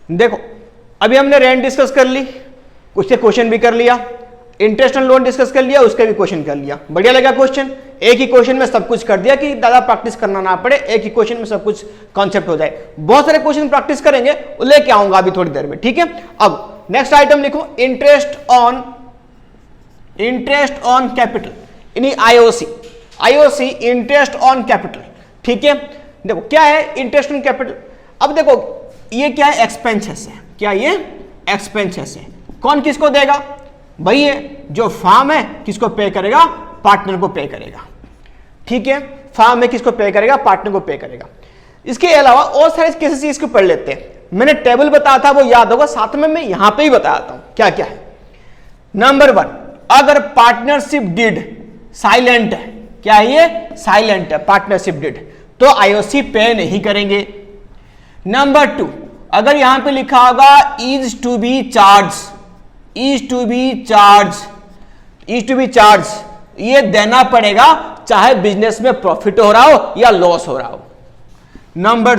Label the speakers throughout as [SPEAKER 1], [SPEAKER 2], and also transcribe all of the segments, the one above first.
[SPEAKER 1] देखो अभी हमने रेंट डिस्कस कर ली, उसके क्वेश्चन भी कर लिया, इंटरेस्ट ऑन लोन डिस्कस कर लिया, उसका भी क्वेश्चन कर लिया। बढ़िया लगा क्वेश्चन, एक ही क्वेश्चन में सब कुछ कर दिया कि दादा प्रैक्टिस करना ना पड़े, एक ही क्वेश्चन में सब कुछ कॉन्सेप्ट हो जाए। बहुत सारे क्वेश्चन प्रैक्टिस करेंगे, लेके आऊंगा अभी थोड़ी देर में, ठीक है। अब नेक्स्ट आइटम लिखो, इंटरेस्ट ऑन कैपिटल, यानी IOC, IOC interest on capital, ठीक है। देखो क्या है इंटरेस्ट ऑन कैपिटल, अब देखो ये क्या है, एक्सपेंसेस है, क्या ये एक्सपेंसेस है। कौन किसको देगा भाई, ये जो फार्म है किसको पे करेगा, पार्टनर को पे करेगा, ठीक है। फार्म में किसको पे करेगा, पार्टनर को पे करेगा। इसके अलावा और सारे केसेस इसको पढ़ लेते हैं, मैंने टेबल बताया था वो याद होगा, साथ में मैं यहां पे ही बताता हूं क्या क्या है। नंबर 1, अगर पार्टनरशिप डीड साइलेंट है, क्या है ये साइलेंट है, पार्टनरशिप डीड, तो आईओसी पे नहीं करेंगे। नंबर 2, अगर यहां पे लिखा होगा is to be charge, is to be charge, is to be charge, ये देना पड़ेगा चाहे बिजनेस में प्रॉफिट हो रहा हो या लॉस हो रहा हो। नंबर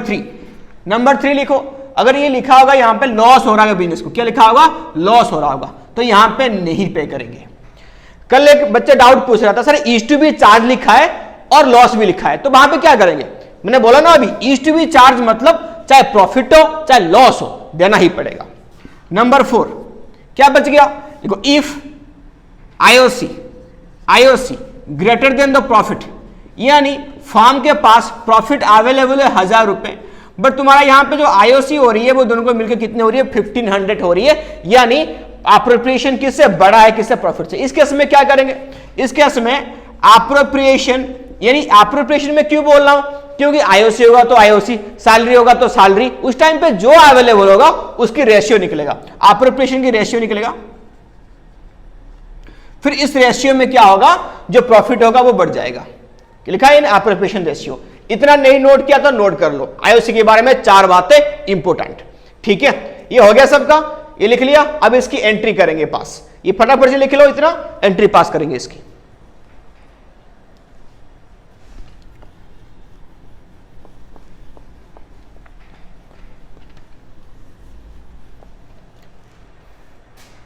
[SPEAKER 1] 3 लिखो, अगर ये लिखा होगा यहां पे लॉस हो रहा है बिजनेस को, क्या लिखा होगा, लॉस हो रहा होगा, तो यहां पे नहीं पे करेंगे। कल एक बच्चा डाउट पूछ रहा था, sir is to be charge लिखा है और लॉस भी लिखा है, तो वहां पे क्या करेंगे। मैंने बोला ना अभी, इज टू बी चार्ज मतलब चाहे प्रॉफिट हो चाहे लॉस हो, देना ही पड़ेगा। नंबर 4 क्या बच गया, देखो if IOC greater than the profit, यानी फार्म के पास प्रॉफिट अवेलेबल है 1000 रुपए, बट तुम्हारा यहां पे जो आईओसी हो रही है वो दोनों को मिलकर कितनी हो रही है, 1500 हो रही है, यानी अप्रोप्रिएशन किससे बड़ा है, किससे प्रॉफिट से। इस केस में क्या करेंगे, इस केस में अप्रोप्रिएशन, यानी अप्रोप्रिएशन में क्यों बोल रहा हूं, क्योंकि आईओसी होगा तो आईओसी, सैलरी होगा तो सैलरी, उस टाइम पे जो अवेलेबल होगा उसकी रेशियो निकलेगा, अप्रोप्रिएशन की रेशियो निकलेगा। फिर इस रेशियो में क्या होगा, जो प्रॉफिट होगा वो बढ़ जाएगा, लिखा है अप्रोप्रिएशन रेशियो। इतना नहीं नोट किया तो नोट कर लो, आईओसी के बारे में 4 बातें इंपोर्टेंट, ठीक है। ये हो गया सबका, ये लिख लिया। अब इसकी एंट्री करेंगे पास, ये फटाफट से लिख लो, इतना एंट्री पास करेंगे इसकी।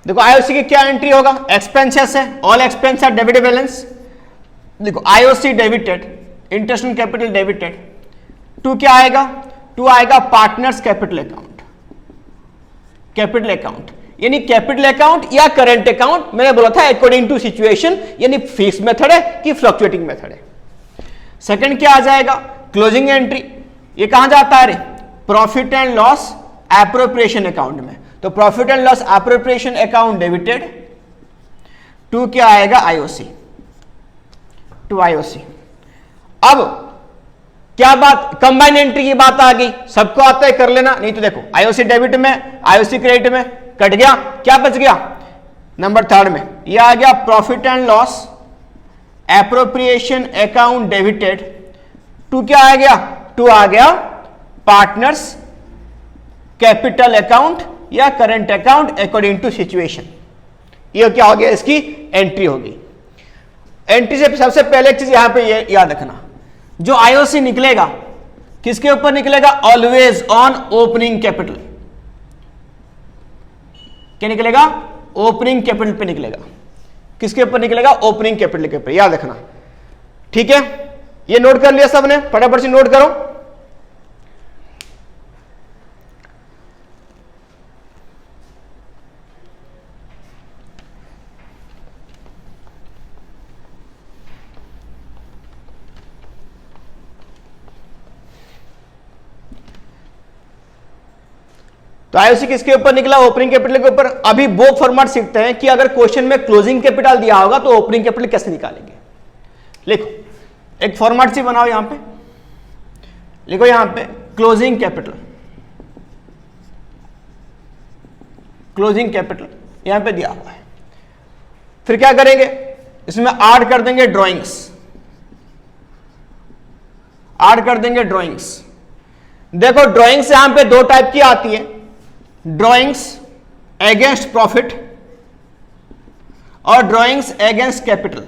[SPEAKER 1] देखो आईओसी की क्या एंट्री होगा, एक्सपेंसेस है, ऑल एक्सपेंस है, डेबिट बैलेंस। देखो IOC debited, interest on capital debited, 2 क्या आएगा, 2 आएगा partners capital account, capital account यानी कैपिटल अकाउंट या करंट अकाउंट, मैंने बोला था अकॉर्डिंग टू सिचुएशन, यानी फिक्स मेथड है कि फ्लक्चुएटिंग मेथड है। सेकंड क्या आ जाएगा, क्लोजिंग एंट्री, ये कहां जाता है रे, profit and loss appropriation account में, तो profit and loss appropriation account debited. 2 क्या आएगा, आईओसी, 2 आईओसी। अब क्या बात, कंबाइन एंट्री की बात आ गई, सबको आता है कर लेना, नहीं तो देखो आईओसी डेबिट में, आईओसी क्रेडिट में कट गया, क्या बच गया, नंबर 3 में ये आ गया profit and loss appropriation account debited. 2 क्या आ गया, 2 आ गया पार्टनर्स कैपिटल अकाउंट या current account according to situation. ये क्या हो गया, इसकी एंट्री होगी। एंट्री से सबसे पहले एक चीज यहां पे ये याद रखना, जो आईओसी निकलेगा किसके ऊपर निकलेगा, ऑलवेज ऑन ओपनिंग कैपिटल। क्या निकलेगा, ओपनिंग कैपिटल पे निकलेगा। किसके ऊपर निकलेगा, ओपनिंग कैपिटल के ऊपर, याद रखना, ठीक है। ये नोट कर लिया सबने, फटाफट से नोट करो। तो आईओसी किसके ऊपर निकला, ओपनिंग कैपिटल के ऊपर। अभी वो फॉर्मेट सीखते हैं कि अगर क्वेश्चन में क्लोजिंग कैपिटल दिया होगा तो ओपनिंग कैपिटल कैसे निकालेंगे। लिखो, एक फॉर्मेट सी बनाओ, यहां पे लिखो, यहां पे क्लोजिंग कैपिटल, क्लोजिंग कैपिटल यहां पे दिया हुआ है। फिर क्या करेंगे, इसमें ऐड कर देंगे ड्राइंग्स, ऐड कर देंगे ड्राइंग्स। देखो ड्राइंग्स यहां पे 2 टाइप की आती है, ड्राइंग्स अगेंस्ट प्रॉफिट और drawings against capital,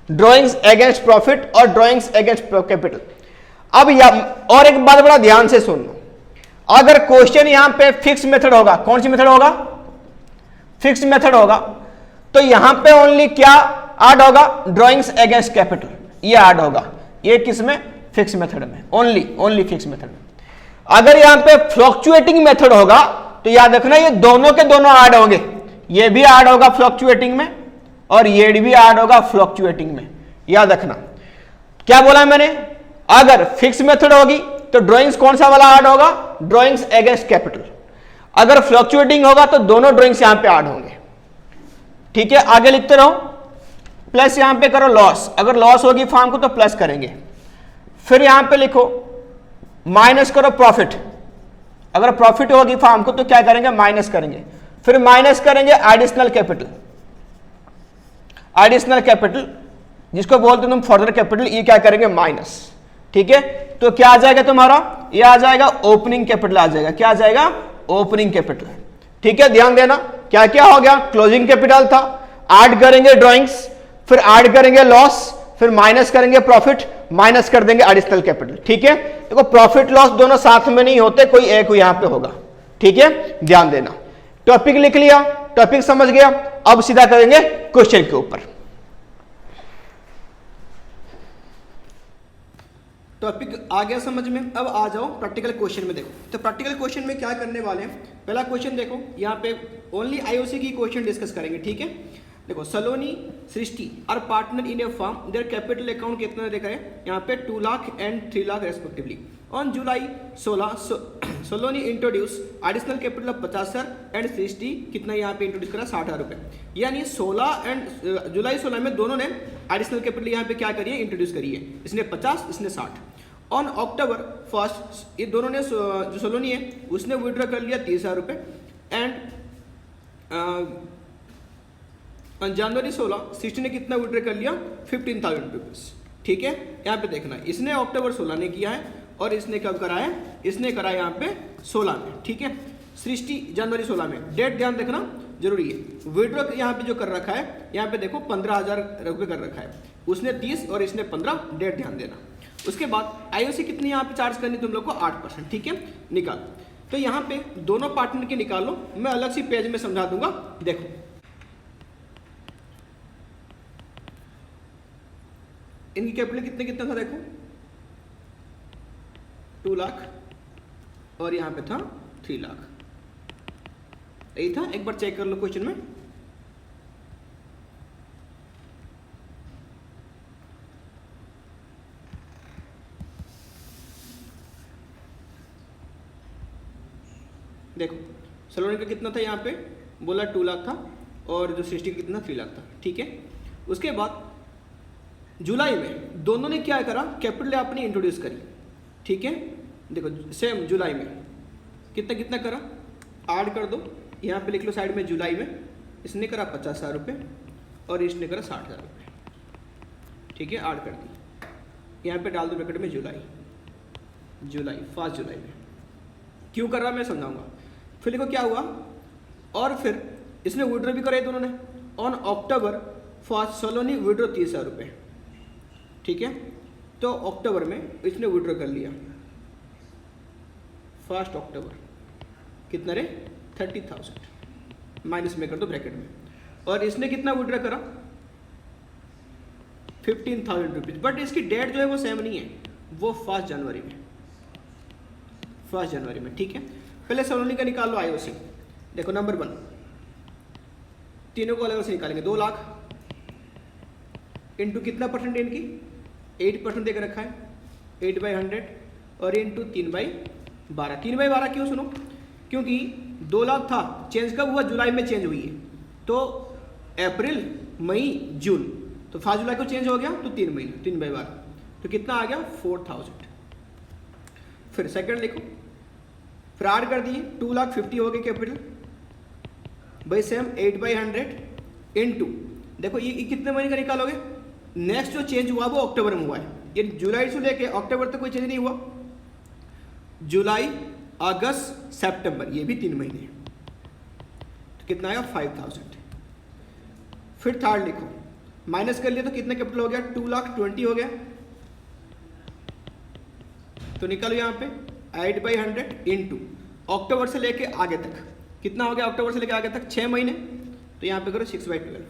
[SPEAKER 1] drawings against profit और ड्राइंग्स अगेंस्ट कैपिटल। अब और एक बात बड़ा ध्यान से सुन लो, अगर क्वेश्चन यहां पे फिक्स मेथड होगा, कौन सी मेथड होगा, फिक्स मेथड होगा, तो यहां पे ओनली क्या ऐड होगा, ड्राइंग्स अगेंस्ट कैपिटल, ये ऐड होगा, ये किसमें, फिक्स मेथड में, ओनली फिक्स मेथड में। अगर यहां पे फ्लक्चुएटिंग मेथड होगा तो याद रखना ये दोनों के दोनों ऐड होंगे, ये भी ऐड होगा फ्लक्चुएटिंग में और ये भी ऐड होगा फ्लक्चुएटिंग में, याद रखना। क्या बोला मैंने, अगर फिक्स मेथड होगी तो ड्राइंग्स कौन सा वाला ऐड होगा, ड्राइंग्स अगेंस्ट कैपिटल। अगर फ्लक्चुएटिंग होगा तो दोनों ड्राइंग्स यहां पे ऐड होंगे। ठीक है, आगे लिखते रहो। प्लस यहां पे करो लॉस, अगर लॉस होगी फॉर्म को तो प्लस करेंगे। फिर यहां पे लिखो माइनस करो प्रॉफिट, अगर प्रॉफिट होगी फॉर्म को तो क्या करेंगे, माइनस करेंगे। फिर माइनस करेंगे एडिशनल कैपिटल, एडिशनल कैपिटल जिसको बोलते हैं तुम फर्दर कैपिटल, ये क्या करेंगे, माइनस। ठीक है, तो क्या आ जाएगा तुम्हारा, ये आ जाएगा ओपनिंग कैपिटल आ जाएगा, क्या आ जाएगा, ओपनिंग कैपिटल। ठीक है, ध्यान देना क्या क्या हो गया, क्लोजिंग कैपिटल था, ऐड करेंगे ड्राइंग्स, फिर ऐड करेंगे लॉस, फिर माइनस करेंगे प्रॉफिट, माइनस कर देंगे एडिशनल कैपिटल। ठीक है, देखो प्रॉफिट लॉस दोनों साथ में नहीं होते, कोई एक यहां पे होगा। ठीक है, ध्यान देना। टॉपिक लिख लिया, टॉपिक समझ गया, अब सीधा करेंगे क्वेश्चन के ऊपर। टॉपिक आ गया समझ में, अब आ जाओ प्रैक्टिकल क्वेश्चन में। देखो तो प्रैक्टिकल क्वेश्चन में क्या करने वाले हैं, पहला क्वेश्चन देखो, यहाँ पे ओनली आईओसी की क्वेश्चन डिस्कस करेंगे। ठीक है, देखो Saloni Srishti are partner in a firm, their capital account कितना देखा है यहाँ पे 2 lakh and 3 lakh respectively. On July 16 Saloni introduce additional capital of 50,000 and Srishti कितना यहाँ पे इंट्रोड्यूस करा 60,000 रुपये, यानी 16 एंड जुलाई 16 में दोनों ने एडिशनल कैपिटल यहाँ पे क्या करिए, इंट्रोड्यूस करिए, इसने 50 इसने 60। ऑन अक्टूबर 1 ये दोनों ने जो सलोनी है उसने विड्रॉ कर लिया 30,000 रुपये एंड जनवरी 16 सृष्टि ने कितना विड्रॉ कर लिया 15,000 रुपीज़। ठीक है, यहाँ पे देखना इसने अक्टूबर 16 ने किया है और इसने कब करा है, इसने करा है यहाँ पे 16 में। ठीक है, सृष्टि जनवरी 16 में, डेट ध्यान रखना जरूरी है। विड्रॉ यहाँ पे जो कर रखा है यहाँ पे देखो 15,000 रुपये कर रखा है, उसने 30 और इसने 15, डेट ध्यान देना। उसके बाद आईओसी कितनी यहाँ पे चार्ज करनी तुम लोग को 8%। ठीक है, निकाल, तो यहाँ पे दोनों पार्टनर के निकालो, मैं अलग सी पेज में समझा दूंगा। देखो इनकी कैपिटल कितने कितना था, देखो 2 लाख और यहाँ पे था 3 लाख, यही था, एक बार चेक कर लो क्वेश्चन में। देखो सलोनी का कितना था यहाँ पे, बोला 2 लाख था और जो सृष्टि का कितना 3 लाख था। ठीक है, उसके बाद जुलाई में दोनों ने क्या करा, कैपिटल अपनी इंट्रोड्यूस करी। ठीक है, देखो सेम जुलाई में कितना कितना करा, ऐड कर दो, यहाँ पे लिख लो साइड में, जुलाई में इसने करा 50,000 रुपये और इसने करा 60,000 रुपये। ठीक है, ऐड कर दी, यहाँ पे डाल दो ब्रैकेट में जुलाई, 1 जुलाई में क्यों कर रहा मैं समझाऊंगा। फिर देखो क्या हुआ, और फिर इसने विड्रॉ भी कराई दोनों ने। ऑन अक्टूबर 1 सलोनी विड्रॉ 30,000 रुपये। ठीक है, तो अक्टूबर में इसने विड्रॉ कर लिया 1 अक्टूबर, कितना रे 30,000, माइनस में कर दो ब्रैकेट में, और इसने कितना विड्रॉ करा 15,000 रुपीज, बट इसकी डेट जो है वो सेम नहीं है, वो 1 जनवरी में, 1 जनवरी में। ठीक है, पहले सलोनी का निकाल लो आईओसी। देखो नंबर 1, तीनों को अलग अलग से निकालेंगे, 2 लाख इंटू कितना परसेंट इनकी 8% देकर रखा है, 8/100 और इंटू 3/12। 3/12 क्यों सुनो, क्योंकि 2 लाख था, चेंज कब हुआ, जुलाई में चेंज हुई है, तो अप्रैल मई जून, तो 5 जुलाई को चेंज हो गया तो 3 महीने, 3/12, तो कितना आ गया 4,000। फिर सेकंड लिखो, फिर ऐड कर दिए 2,50,000 हो गए कैपिटल, भाई सेम 8/100 इंटू, देखो ये कितने महीने का निकालोगे, नेक्स्ट जो चेंज हुआ वो अक्टूबर में हुआ है, ये जुलाई से लेके अक्टूबर तक कोई चेंज नहीं हुआ, जुलाई अगस्त सितंबर ये भी 3 महीने, तो कितना आएगा 5,000। फिर थर्ड लिखो, माइनस कर लिया तो कितना कैपिटल हो गया 2,20,000 हो गया, तो निकालो यहाँ पे 8/100 इंटू अक्टूबर से लेके आगे तक कितना हो गया, अक्टूबर से लेके आगे तक 6 महीने, तो यहाँ पे करो 6/12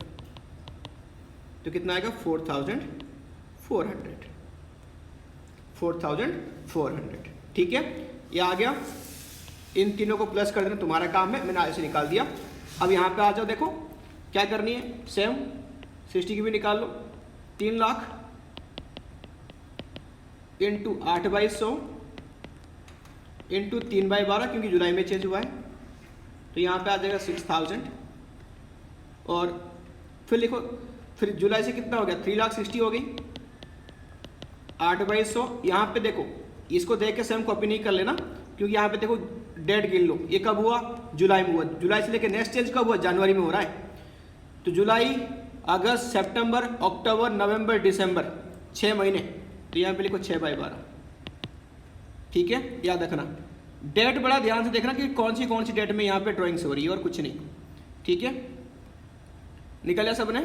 [SPEAKER 1] तो कितना आएगा 4,400। ठीक है, ये आ गया। इन तीनों को प्लस कर देना तुम्हारा काम है, मैंने आगे से निकाल दिया। अब यहाँ पे आ जाओ, देखो क्या करनी है, सेम 60 की भी निकाल लो। 3 लाख इंटू 8/100 इंटू 3/12 क्योंकि जुलाई में चेंज हुआ है, तो यहाँ पे आ जाएगा 6,000। और फिर लिखो, फिर जुलाई से कितना हो गया, 3,60,000 हो गई। 8/100 यहाँ पे देखो, इसको देख के सेम कॉपी नहीं कर लेना, क्योंकि यहाँ पे देखो डेट गिन लो, ये कब हुआ, जुलाई में हुआ। जुलाई से लेके नेक्स्ट चेंज कब हुआ, जनवरी में हो रहा है। तो जुलाई, अगस्त, सितंबर, अक्टूबर, नवंबर, दिसंबर, 6 महीने, तो यहाँ पे लिखो 6/12। ठीक है, याद रखना। डेट बड़ा ध्यान से देखना कि कौन सी डेट में यहाँ पे ड्राइंग्स हो रही है और कुछ नहीं। ठीक है, निकल गया सबने।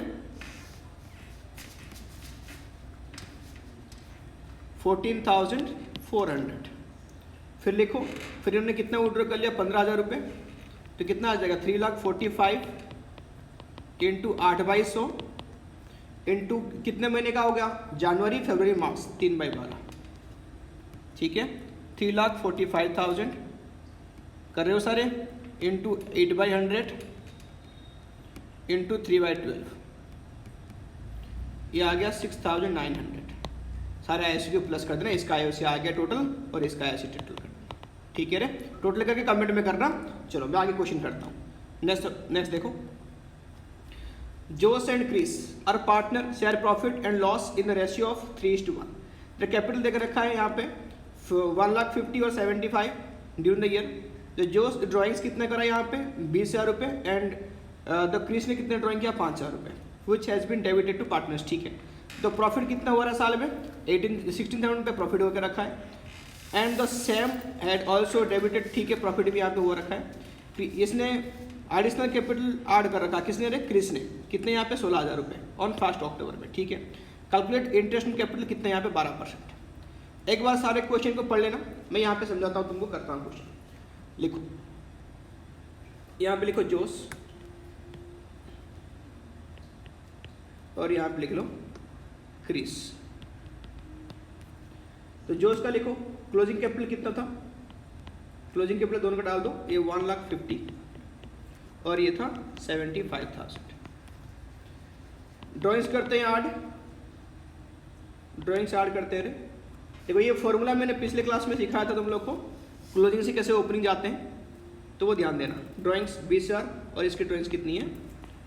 [SPEAKER 1] 14,400। फिर लिखो, फिर उन्होंने कितना विड्रॉ कर लिया, 15,000 रुपये, तो कितना आ जाएगा 3,45,000 इंटू 8/100 इंटू कितने महीने का हो गया, जनवरी, फरवरी, मार्च, 3/12। ठीक है, 3,45,000 कर रहे हो सारे, इंटू 8/100 इंटू 3/12, ये आ गया 6,900। सारे आईओसी को प्लस कर देना, इसका आईओसी आ गया टोटल और इसका आईओसी टोटल करना। ठीक है रे, टोटल करके कमेंट में करना। चलो मैं आगे क्वेश्चन करता हूँ। नेक्स्ट देखो, Jose and Chris are partner, share profit and loss in the ratio of 3:1। The capital देकर रखा है यहाँ पे 1,50,000 और 75 ड्यूरिंग द ईयर। तो जोस ड्राइंग्स कितने करा यहाँ पे 20,000 रुपये एंड द क्रिस ने कितने ड्राइंग किया 5,000 रुपये, which has been debited to partners. ठीक है, तो प्रॉफिट कितना हो रहा है साल में 16,000 रुपये प्रॉफिट होकर रखा है, and the same had also debited. ठीक है, प्रॉफिट भी यहाँ पे हो रखा है। फिर इसने एडिशनल कैपिटल ऐड कर रखा, किसने रे, क्रिस ने, कितने यहाँ पे 16,000 रुपये ऑन 1 अक्टूबर में। ठीक है, कैलकुलेट इंटरेस्ट ऑन कैपिटल कितने यहाँ पे 12%। एक बार सारे क्वेश्चन को पढ़ लेना, मैं यहाँ पे समझाता हूँ तुमको, करता हूँ क्वेश्चन। लिखो, यहाँ पे लिखो जोस और यहाँ पे लिख लो क्रिस। तो जोस का लिखो, क्लोजिंग कैपिटल कितना था, क्लोजिंग कैपिटल दोनों का डाल दो, ये 1,50,000 और ये था 75,000। ड्राइंग्स करते हैं ऐड, ड्राइंग्स ऐड करते रहे। देखो ये फॉर्मूला मैंने पिछले क्लास में सिखाया था तुम लोग को, क्लोजिंग से कैसे ओपनिंग जाते हैं, तो वो ध्यान देना। ड्राइंग्स 20,000 और इसकी ड्राइंग्स कितनी है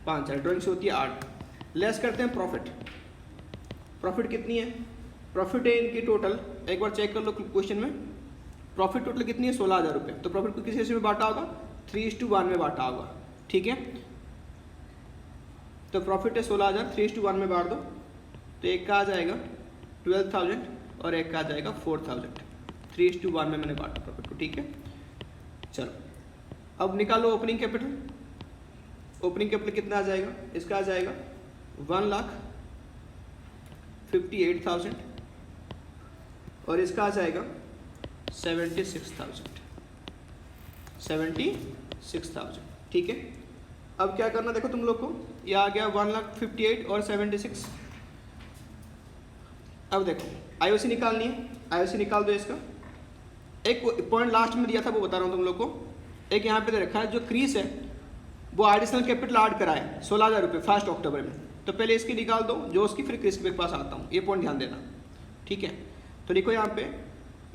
[SPEAKER 1] 5,000, ड्राइंग्स होती है 8। लेस करते हैं प्रॉफिट, प्रॉफिट कितनी है, प्रॉफिट है इनकी टोटल, एक बार चेक कर लो क्वेश्चन में, प्रॉफिट टोटल कितनी है 16,000 रुपये। तो प्रॉफिट को किस रेशियो में बांटा होगा, 3:1 में बांटा होगा। ठीक है, तो प्रॉफिट है 16,000, 3:1 में बांट दो, तो एक का आ जाएगा 12,000 और एक का आ जाएगा 4,000। 3:1 में मैंने बांटा प्रॉफिट को। ठीक है, चलो अब निकालो ओपनिंग कैपिटल। ओपनिंग कैपिटल कितना आ जाएगा, इसका आ जाएगा 1,58,000 और इसका आ जाएगा 76,000। ठीक है, अब क्या करना देखो तुम लोग को, ये आ गया 1,58,000 और 76। अब देखो आईओसी निकालनी है, आईओसी निकाल दो इसका। एक पॉइंट लास्ट में दिया था वो बता रहा हूँ तुम लोग को, एक यहाँ पे दे रखा है, जो क्रीस है वो एडिशनल कैपिटल ऐड कराए 16,000 रुपये 1 अक्टूबर में, तो पहले इसकी निकाल दो जो उसकी, फिर क्रिस के पास आता हूँ, ये पॉइंट ध्यान देना। ठीक है, तो लिखो यहाँ पे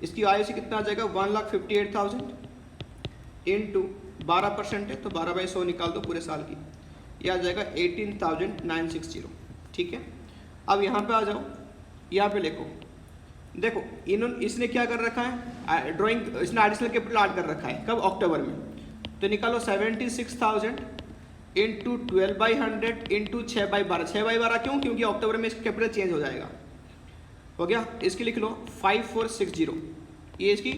[SPEAKER 1] इसकी आईओसी कितना आ जाएगा 1,58,000 इंटू 12% है तो 12/100 निकाल दो पूरे साल की, ये आ जाएगा 18,960। ठीक है, अब यहाँ पे आ जाओ, यहाँ पे लिखो, देखो इसने क्या कर रखा है, ड्राइंग इसने एडिशनल कैपिटल ऐड कर रखा है कब, अक्टूबर में, तो निकालो 76,000 इंटू 12/100 इंटू 6/12। 6/12 क्यों, क्योंकि अक्टूबर में इसका कैपिटल चेंज हो जाएगा, हो गया। इसकी लिख लो 5,460, ये इसकी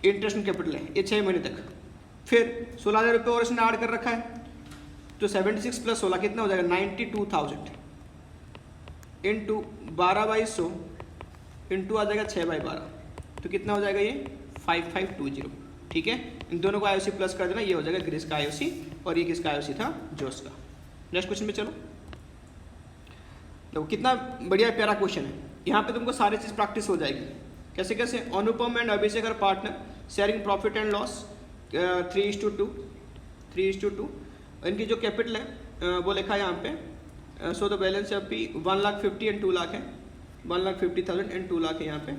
[SPEAKER 1] इंटरेस्ट कैपिटल है, ये 6 महीने तक। फिर 16,000 रुपये और इसने ऐड कर रखा है, तो 76 + 16 कितना हो जाएगा 92,000 इंटू 12/100 इंटू आ जाएगा 6/12, तो कितना हो जाएगा ये 5520। ठीक है, इन दोनों को आईओसी प्लस कर देना, ये हो जाएगा ग्रीस का आईओसी और ये किसका आईओसी था, जोस का। नेक्स्ट क्वेश्चन पे चलो। देखो कितना बढ़िया प्यारा क्वेश्चन है, यहाँ पे तुमको सारी चीज़ प्रैक्टिस हो जाएगी। कैसे कैसे, Anupam and Abhishek are partner sharing profit and loss 3:2। इनकी जो कैपिटल है वो लिखा है यहाँ पे। सो द बैलेंस अभी 1,50,000 एंड 2 लाख है, 1,50,000 एंड 2 लाख है यहाँ पे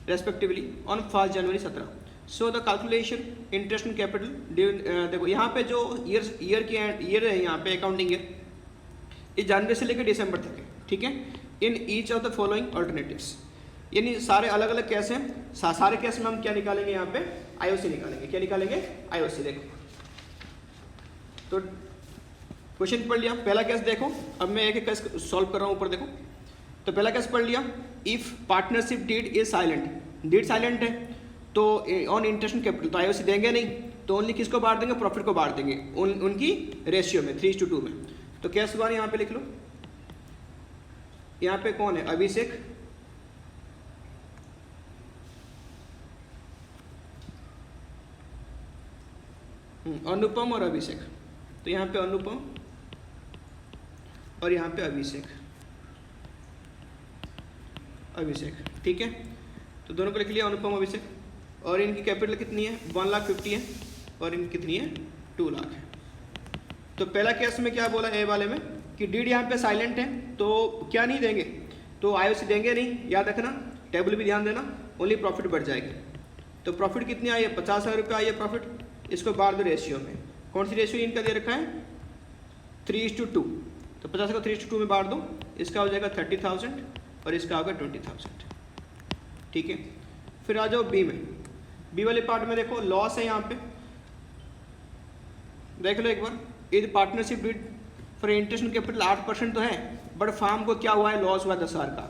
[SPEAKER 1] respectively on 1 January 17। So the calculation interest in capital, देखो यहाँ पे जो ईयर है यहाँ पे अकाउंटिंग ईयर, इस जनवरी से लेकर दिसंबर तक है। ठीक है, in each of the following alternatives, यानी सारे अलग अलग केस हैं, सारे केस में हम क्या निकालेंगे यहाँ पे, आईओसी निकालेंगे। क्या निकालेंगे, आईओसी। देखो तो क्वेश्चन पढ़ लिया, पहला केस देखो, अब मैं एक एक केस सॉल्व कर रहा हूँ ऊपर देखो। तो पहला केस पढ़ लिया, if partnership deed is silent, deed silent है तो ऑन इंटरेस्ट कैपिटल तो आईओसी देंगे नहीं, तो ओनली किसको बांट देंगे, प्रॉफिट को बांट देंगे उनकी रेशियो में 3:2 में। तो केस 1 यहाँ पे लिख लो, यहाँ पे कौन है, अभिषेक, अनुपम और अभिषेक। तो यहाँ पे अनुपम और यहाँ पे अभिषेक। ठीक है, तो दोनों को लिख लिया, अनुपम अभिषेक, और इनकी कैपिटल कितनी है, 1,50,000 है, और इनकी कितनी है, 2 लाख है। तो पहला केस में क्या बोला ए वाले में कि डीड यहाँ पे साइलेंट है तो क्या नहीं देंगे, तो आईओसी देंगे नहीं, याद रखना, टेबल भी ध्यान देना, ओनली प्रॉफिट बढ़ जाएगी। तो प्रॉफिट कितनी आई है, 50,000 रुपये आई है प्रॉफिट, इसको बांट दो रेशियो में। कौन सी रेशियो इनका दे रखा है, 3:2। तो 50 को 3:2 में बांट दो, इसका हो जाएगा 30,000 और इसका होगा 20,000। ठीक है, फिर आ जाओ बी में। बी वाले पार्ट में देखो लॉस है, यहाँ पे देख लो एक बार, यदि partnership deed for interest in capital 8% तो है, बट फार्म को क्या हुआ है, लॉस हुआ 10,000 का।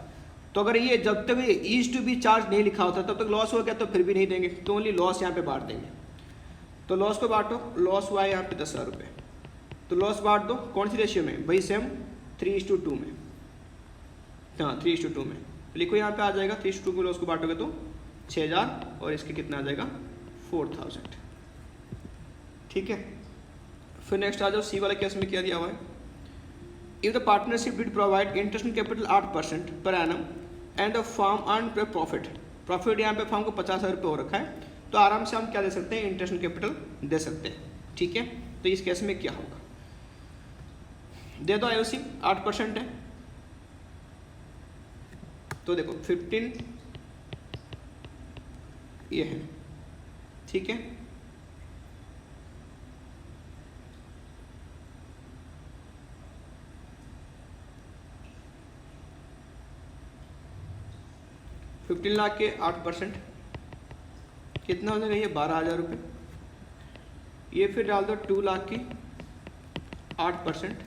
[SPEAKER 1] तो अगर ये जब तक ये ईज टू बी चार्ज नहीं लिखा होता तब तक लॉस हो गया, तो फिर भी नहीं देंगे, तो ओनली लॉस यहाँ पे बांट देंगे। तो लॉस को बांटो, लॉस हुआ है यहाँ पे 10,000 रुपये, तो लॉस बांट दो कौन सी रेशियो में, भाई सेम 3:2 में। हाँ 3:2 में लिखो, यहाँ पे आ जाएगा 3:2 में लॉस को बांटोगे तो 6,000 और इसके कितना आ जाएगा 4,000। ठीक है, फिर नेक्स्ट आ जाओ सी वाले केस में क्या दिया हुआ है, if the partnership did provide interest in capital 8% per annum and the firm earn profit यहाँ पे फर्म को 50,000 रुपये हो रखा है, तो आराम से हम क्या दे सकते हैं, इंटरेस्ट इन कैपिटल दे सकते हैं। ठीक है, तो इस केस में क्या होगा, दे दो आईओसी 8% है, तो देखो 15 ये है। ठीक है, $15 लाख के 8% कितना हो जाएगा, ये 12,000 रुपये। ये फिर डाल दो 2 लाख की 8%,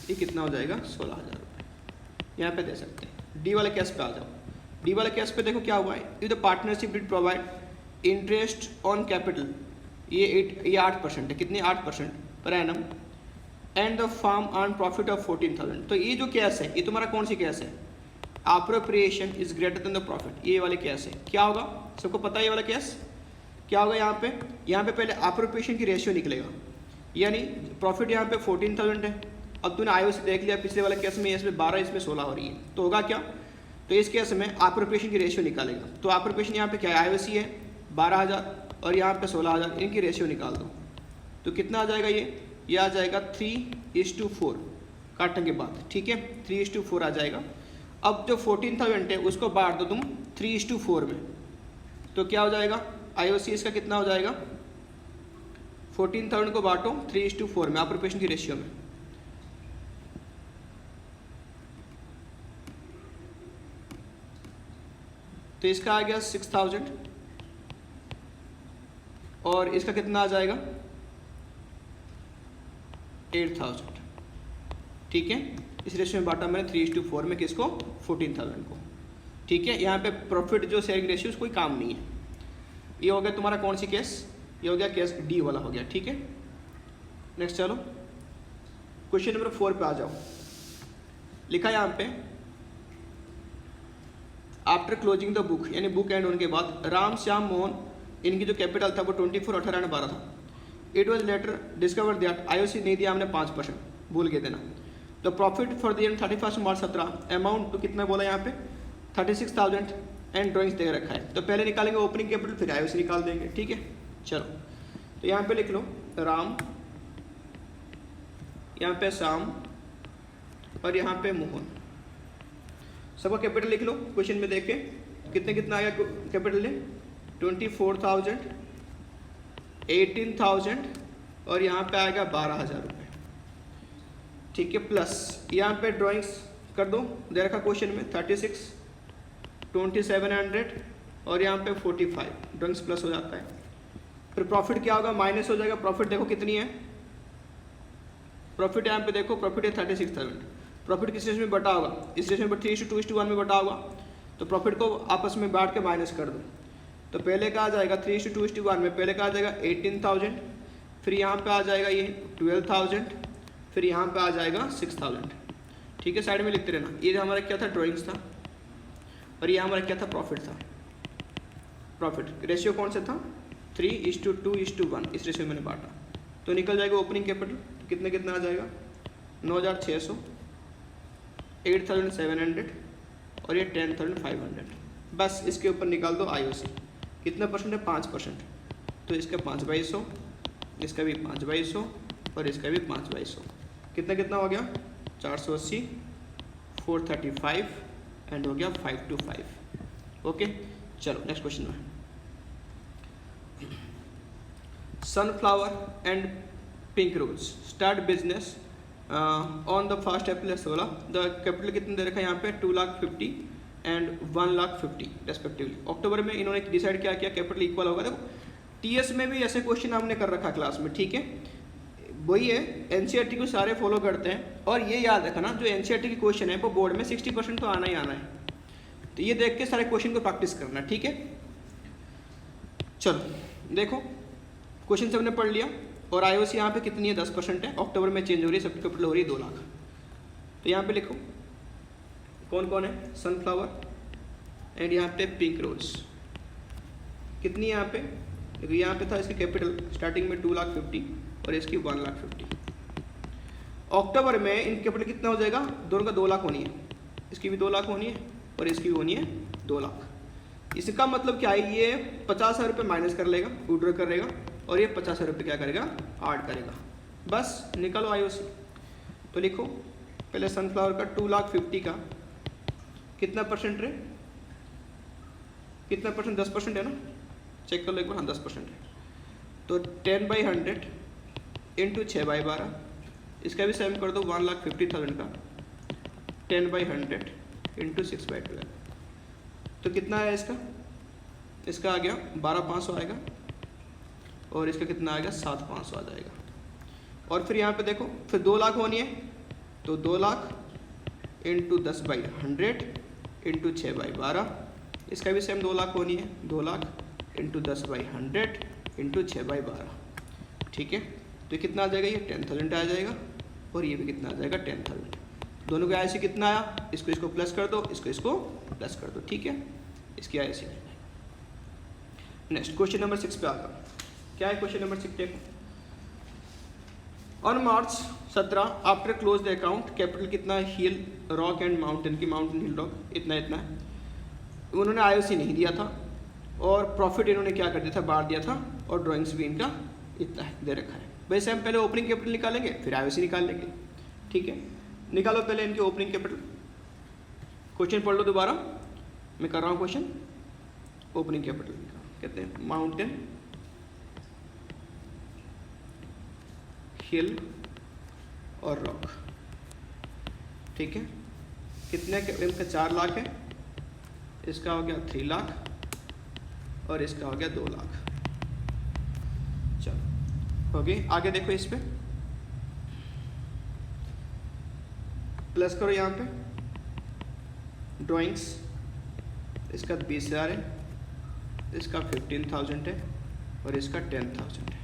[SPEAKER 1] ये कितना हो जाएगा 16,000 रुपये। यहाँ पे दे सकते हैं। डी वाले केस पे आ जाओ। डी वाले केस पे देखो क्या हुआ है, if the partnership did provide interest on capital, ये 8% है, कितनी 8% per annum, and the firm earn profit of 14,000। तो ये जो केस है, ये तुम्हारा कौन सी केस है, appropriation is greater than the profit, ये वाले केस है। क्या होगा, सबको पता है ये वाला केस क्या होगा, यहाँ पे पहले अप्रोप्रिएशन की रेशियो निकलेगा, यानी प्रॉफिट यहाँ पे 14,000 है, अब तूने आईओसी देख लिया पिछले वाले केस में, इसमें 12 इसमें 16 हो रही है, तो होगा क्या, तो इस केस में अप्रोप्रिएशन की रेशियो निकालेगा। तो अप्रोप्रिएशन यहाँ पे क्या है, आईओसी है 12,000 और यहाँ पे 16,000, इनकी रेशियो निकाल दो, तो कितना आ जाएगा, ये आ जाएगा 3:4 काटने के बाद। ठीक है, 3:4 आ जाएगा। अब जो 14,000 है उसको बांट दो तुम 3:4 में, तो क्या हो जाएगा, आईओसी इसका कितना हो जाएगा, 14,000 को बांटो 3:4 में अप्रोप्रिएशन की रेशियो में, तो इसका आ गया 6,000 और इसका कितना आ जाएगा 8,000। ठीक है, इस रेशियो में बांटा मैंने 3:4 में, किसको, 14,000 को। ठीक है, यहाँ पे प्रॉफिट जो शेयरिंग रेशियो कोई काम नहीं है। ये हो गया तुम्हारा कौन सी केस, ये हो गया केस डी वाला हो गया। ठीक है, नेक्स्ट चलो क्वेश्चन नंबर 4 पे आ जाओ। लिखा है यहाँ पे, आफ्टर क्लोजिंग द बुक, यानी बुक एंड होने के बाद, राम श्याम मोहन इनकी जो कैपिटल था वो 24, 18 एंड 12 था। It was later discover that IOC नहीं दिया हमने 5%, भूल के देना। तो profit for the year 31 March 17 amount तो कितना बोला यहाँ पे 36,000 एंड ड्राइंग्स दे रखा है। तो पहले निकालेंगे ओपनिंग कैपिटल, फिर IOC निकाल देंगे, ठीक है। चलो तो यहाँ पे लिख लो राम, यहाँ पे श्याम और यहाँ पे मोहन, सबका कैपिटल लिख लो। क्वेश्चन में देख के कितने कितना आया कैपिटल है 24,000, 18,000 और यहाँ पे आएगा 12,000 रुपये, ठीक है। प्लस यहाँ पे ड्राइंग्स कर दो, दे रखा क्वेश्चन में 36, 2700 और यहाँ पे 45, ड्राइंग्स प्लस हो जाता है। फिर प्रॉफिट क्या होगा, माइनस हो जाएगा। प्रॉफिट देखो कितनी है, प्रॉफिट यहाँ पे देखो प्रॉफिट है 36,000। प्रॉफिट किस रेशो में बटा होगा, इस रेशो में 3:2:1 में बटा होगा। तो प्रॉफिट को आपस में बांट के माइनस कर दो। तो पहले का आ जाएगा 3:2:1 में, पहले का आ जाएगा 18,000, फिर यहाँ पे आ जाएगा ये 12,000, फिर यहाँ पे आ जाएगा 6,000, ठीक है। साइड में लिखते रहना। ये हमारा क्या था, ड्राइंग्स था, और ये हमारा क्या था, प्रॉफिट था। प्रॉफिट रेशियो कौन सा था 3:2:1, इस रेशियो मैंने बांटा। तो निकल जाएगा ओपनिंग कैपिटल, कितने कितना आ जाएगा 9,600, 8,700 और ये 10,500। बस इसके ऊपर निकाल दो IOC, कितना परसेंट है 5%। तो इसका 5/100, इसका भी 5/100 और इसका भी 5/100, कितना कितना हो गया 480, 435 एंड हो गया 525। ओके चलो नेक्स्ट क्वेश्चन में। Sunflower and pink rose start business on the 1 April 16। द कैपिटल कितने दे रखा है यहाँ पे 2,50,000 एंड 1,50,000 रेस्पेक्टिवली। अक्टूबर में इन्होंने डिसाइड क्या किया कैपिटल इक्वल होगा। देखो TS में भी ऐसे क्वेश्चन हमने कर रखा क्लास में, ठीक है। वही है NCERT को सारे फॉलो करते हैं। और ये याद रखना जो NCERT की क्वेश्चन है वो बोर्ड में 60% तो आना ही आना है। तो ये देख के सारे क्वेश्चन को प्रैक्टिस करना, ठीक है। चलो देखो क्वेश्चन सबने पढ़ लिया। और IOC यहाँ पे कितनी है 10% है, अक्टूबर में चेंज हो रही है, सबकी कैपिटल हो रही है 2 लाख। तो यहाँ पे लिखो कौन कौन है, सनफ्लावर एंड यहाँ पे पिंक रोज कितनी है यहाँ पे। देखो यहाँ पे था इसकी कैपिटल स्टार्टिंग में 2,50,000 और इसकी 1,50,000। अक्टूबर में इनकी कैपिटल कितना हो जाएगा, दोनों का 2 लाख होनी है, इसकी भी 2 लाख होनी है और इसकी भी होनी है 2 लाख। इसका मतलब क्या है, ये 50,000 रुपये माइनस कर लेगा, विड्रॉ करेगा, और ये 50,000 रुपये क्या करेगा, ऐड करेगा। बस निकालो IOC। तो लिखो पहले सनफ्लावर का 2,50,000 का कितना परसेंट है, कितना परसेंट 10% है ना, चेक कर लो एक बार। हाँ 10% है। तो 10/100 इंटू 6/12, इसका भी सेम कर दो 1,50,000 का 10/100 इंटू 6/12। तो कितना है इसका, इसका आ गया 12,500 आएगा और इसका कितना आएगा 7,500 आ जाएगा। और फिर यहाँ पे देखो फिर 2 लाख होनी है, तो 2 लाख इंटू 10/100 इंटू 6/12, इसका भी सेम 2 लाख होनी है, 2 लाख इंटू 10/100 इंटू 6/12, ठीक है। तो कितना आ जाएगा, ये 10,000 आ जाएगा और ये भी कितना आ जाएगा 10,000। दोनों का IOC कितना आया, इसको इसको प्लस कर दो, इसको इसको प्लस कर दो, ठीक है। इसकी IOC नेक्स्ट क्वेश्चन नंबर 6 पे आता हूँ। क्या है क्वेश्चन नंबर 6 देखो। On March 17 after close the account capital कितना है, हिल रॉक एंड माउंटेन की, माउंटेन हिल रॉक इतना इतना है। उन्होंने IOC नहीं दिया था और प्रॉफिट इन्होंने क्या कर दिया था, बांट दिया था, और ड्राइंग्स भी इनका इतना है दे रखा है। वैसे हम पहले ओपनिंग कैपिटल निकालेंगे फिर IOC निकाल लेंगे, ठीक है। निकालो पहले इनके ओपनिंग कैपिटल। क्वेश्चन पढ़ लो दोबारा, मैं कर रहा हूँ क्वेश्चन। ओपनिंग कैपिटल कहते हैं माउंटेन हिल और रॉक, ठीक है। कितने इनका 4 लाख है, इसका हो गया 3 लाख और इसका हो गया 2 लाख। चलो हो गई। आगे देखो इस पे प्लस करो, यहाँ पे ड्राइंग्स इसका 20,000 है, इसका 15,000 है और इसका 10,000 है।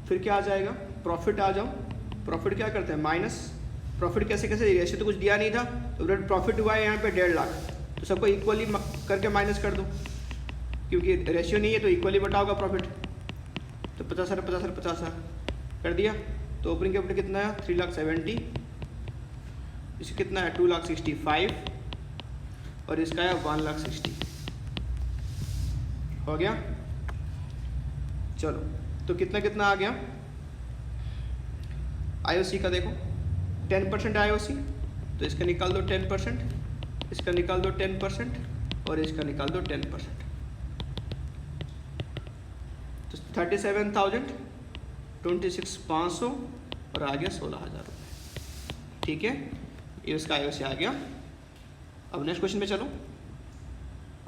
[SPEAKER 1] फिर क्या आ जाएगा, प्रॉफिट आ जाओ। प्रॉफिट क्या करते हैं माइनस, प्रॉफिट कैसे कैसे, ऐसे तो कुछ दिया नहीं था, तो प्रॉफिट हुआ है यहाँ पे 1.5 लाख, तो सबको इक्वली करके माइनस कर दो। क्योंकि रेशियो नहीं है तो इक्वली बटा होगा प्रॉफिट। तो 50,000 50,000 50,000 कर दिया। तो ओपनिंग कैपिटल कितना है 3,70,000, इसका कितना है 2,65,000 और इसका है 1,60,000 हो गया। चलो तो कितना कितना आ गया आईओसी का देखो 10% आईओसी, तो इसका निकाल दो 10%, इसका निकाल दो 10% और इसका निकाल दो 10%। तो 37,000, 26,500 और आ गया 16,000 रुपये। ठीक है, ये उसका आईओसी आ गया। अब नेक्स्ट क्वेश्चन में चलो।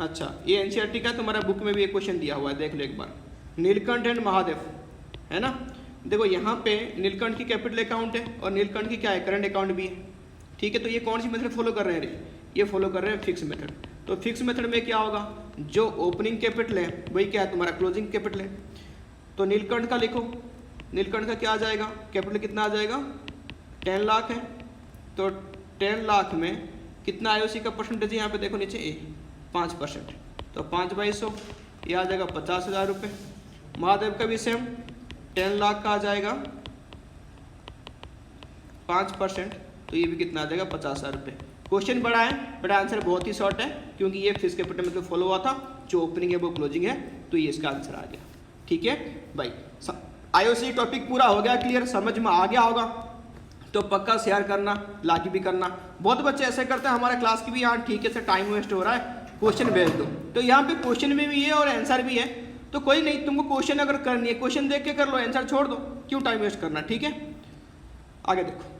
[SPEAKER 1] अच्छा, ये एनसीईआरटी का तुम्हारा बुक में भी एक क्वेश्चन दिया हुआ है, देख लो एक बार। नीलकंठ एंड महादेव है ना। देखो यहाँ पे नीलकंठ की कैपिटल अकाउंट है और नीलकंठ की क्या है करंट अकाउंट भी है। ठीक है, तो ये कौन सी मेथड फॉलो कर रहे हैं रे? ये फॉलो कर रहे हैं फिक्स मेथड। तो फिक्स मेथड में क्या होगा, जो ओपनिंग कैपिटल है वही क्या है तुम्हारा क्लोजिंग कैपिटल है। तो नीलकंठ का लिखो, नीलकंठ का क्या आ जाएगा, कैपिटल कितना आ जाएगा 10 लाख है। तो 10 लाख में कितना आईओसी का परसेंटेज है यहाँ पे देखो नीचे 5%, तो 5/100 ये आ जाएगा 50,000 रुपये। महादेव का भी सेम 10 लाख का आ जाएगा 5%, तो ये भी कितना आ जाएगा 50,000 रुपये। क्वेश्चन बड़ा है बट आंसर बहुत ही शॉर्ट है, क्योंकि ये फिक्स कैपिटल में तो फॉलो हुआ था, जो ओपनिंग है वो क्लोजिंग है, तो ये इसका आंसर आ गया। ठीक है भाई, आईओसी टॉपिक पूरा हो गया क्लियर, समझ में आ गया होगा तो पक्का शेयर करना, लाइक भी करना। बहुत बच्चे ऐसे करते हैं हमारे क्लास की भी, यहाँ ठीक है से टाइम वेस्ट हो रहा है, क्वेश्चन भेज दो। तो यहाँ पे क्वेश्चन में भी है और आंसर भी है, तो कोई नहीं, तुमको क्वेश्चन अगर करनी है क्वेश्चन देख के कर लो, आंसर छोड़ दो, क्यों टाइम वेस्ट करना। ठीक है, आगे देखो।